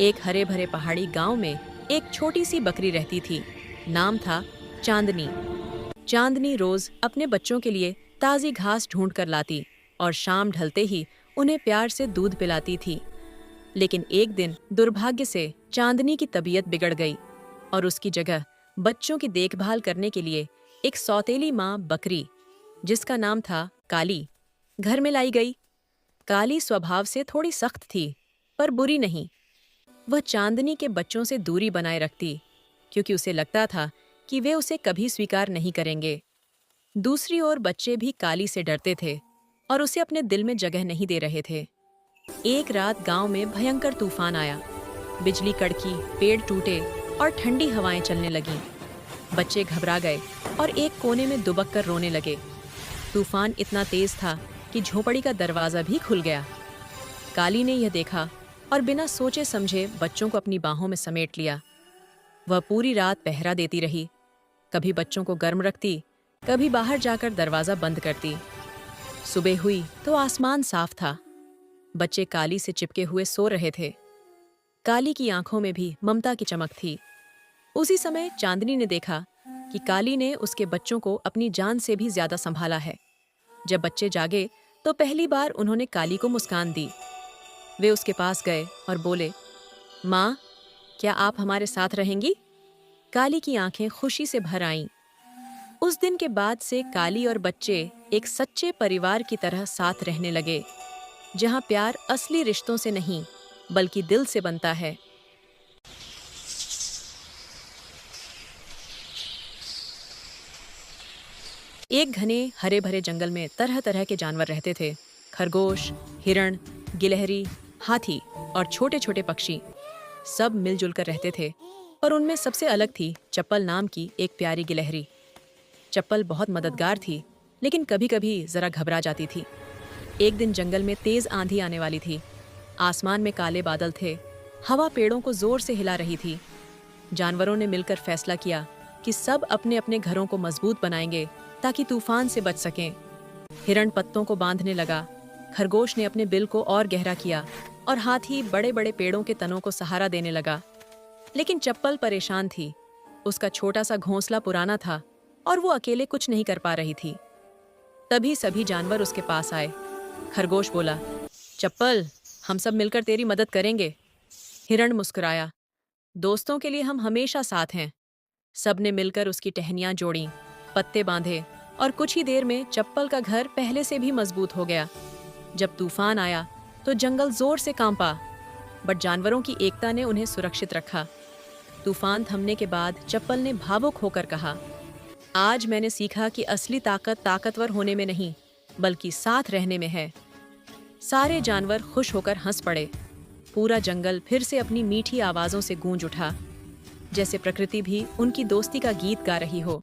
एक हरे भरे पहाड़ी गांव में एक छोटी सी बकरी रहती थी। नाम था चांदनी। चांदनी रोज अपने बच्चों के लिए ताज़ी घास ढूंढ कर लाती और शाम ढलते ही उन्हें प्यार से दूध पिलाती थी। लेकिन एक दिन दुर्भाग्य से चांदनी की तबीयत बिगड़ गई और उसकी जगह बच्चों की देखभाल करने के लिए एक सौतेली माँ बकरी, जिसका नाम था काली, घर में लाई गई। काली स्वभाव से थोड़ी सख्त थी, पर बुरी नहीं। वह चांदनी के बच्चों से दूरी बनाए रखती, क्योंकि उसे लगता था कि वे उसे कभी स्वीकार नहीं करेंगे। दूसरी ओर बच्चे भी काली से डरते थे और उसे अपने दिल में जगह नहीं दे रहे थे। एक रात गांव में भयंकर तूफान आया। बिजली कड़की, पेड़ टूटे और ठंडी हवाएं चलने लगीं। बच्चे घबरा गए और एक कोने में दुबक कर रोने लगे। तूफान इतना तेज था कि झोपड़ी का दरवाजा भी खुल गया। काली ने यह देखा और बिना सोचे समझे बच्चों को अपनी बाहों में समेट लिया। वह पूरी रात पहरा देती रही, कभी बच्चों को गर्म रखती, कभी बाहर जाकर दरवाजा बंद करती। सुबह हुई तो आसमान साफ था। बच्चे काली से चिपके हुए सो रहे थे। काली की आंखों में भी ममता की चमक थी। उसी समय चांदनी ने देखा कि काली ने उसके बच्चों को अपनी जान से भी ज्यादा संभाला है। जब बच्चे जागे तो पहली बार उन्होंने काली को मुस्कान दी। वे उसके पास गए और बोले, माँ, क्या आप हमारे साथ रहेंगी? काली की आंखें खुशी से भर आईं। उस दिन के बाद से काली और बच्चे एक सच्चे परिवार की तरह साथ रहने लगे, जहाँ प्यार असली रिश्तों से नहीं बल्कि दिल से बनता है। एक घने हरे भरे जंगल में तरह तरह के जानवर रहते थे। खरगोश, हिरण, गिलहरी, हाथी और छोटे छोटे पक्षी सब मिलजुल कर रहते थे। और उनमें सबसे अलग थी चप्पल नाम की एक प्यारी गिलहरी। चप्पल बहुत मददगार थी, लेकिन कभी कभी जरा घबरा जाती थी। एक दिन जंगल में तेज आंधी आने वाली थी। आसमान में काले बादल थे। हवा पेड़ों को जोर से हिला रही थी। जानवरों ने मिलकर फैसला किया कि सब अपने अपने घरों को मजबूत बनाएंगे ताकि तूफान से बच सकें। हिरण पत्तों को बांधने लगा, खरगोश ने अपने बिल को और गहरा किया और हाथी बड़े बड़े पेड़ों के तनों को सहारा देने लगा। लेकिन चप्पल परेशान थी। उसका छोटा सा घोंसला पुराना था और वो अकेले कुछ नहीं कर पा रही थी। तभी सभी जानवर उसके पास आए। खरगोश बोला, चप्पल, हम सब मिलकर तेरी मदद करेंगे। हिरण मुस्कुराया, दोस्तों के लिए हम हमेशा साथ हैं। सब ने मिलकर उसकी टहनियां जोड़ी, पत्ते बांधे और कुछ ही देर में चप्पल का घर पहले से भी मजबूत हो गया। जब तूफान आया तो जंगल जोर से कांपा, बट जानवरों की एकता ने उन्हें सुरक्षित रखा। तूफान थमने के बाद चप्पल ने भावुक होकर कहा, आज मैंने सीखा कि असली ताकत ताकतवर होने में नहीं बल्कि साथ रहने में है। सारे जानवर खुश होकर हंस पड़े। पूरा जंगल फिर से अपनी मीठी आवाजों से गूंज उठा, जैसे प्रकृति भी उनकी दोस्ती का गीत गा रही हो।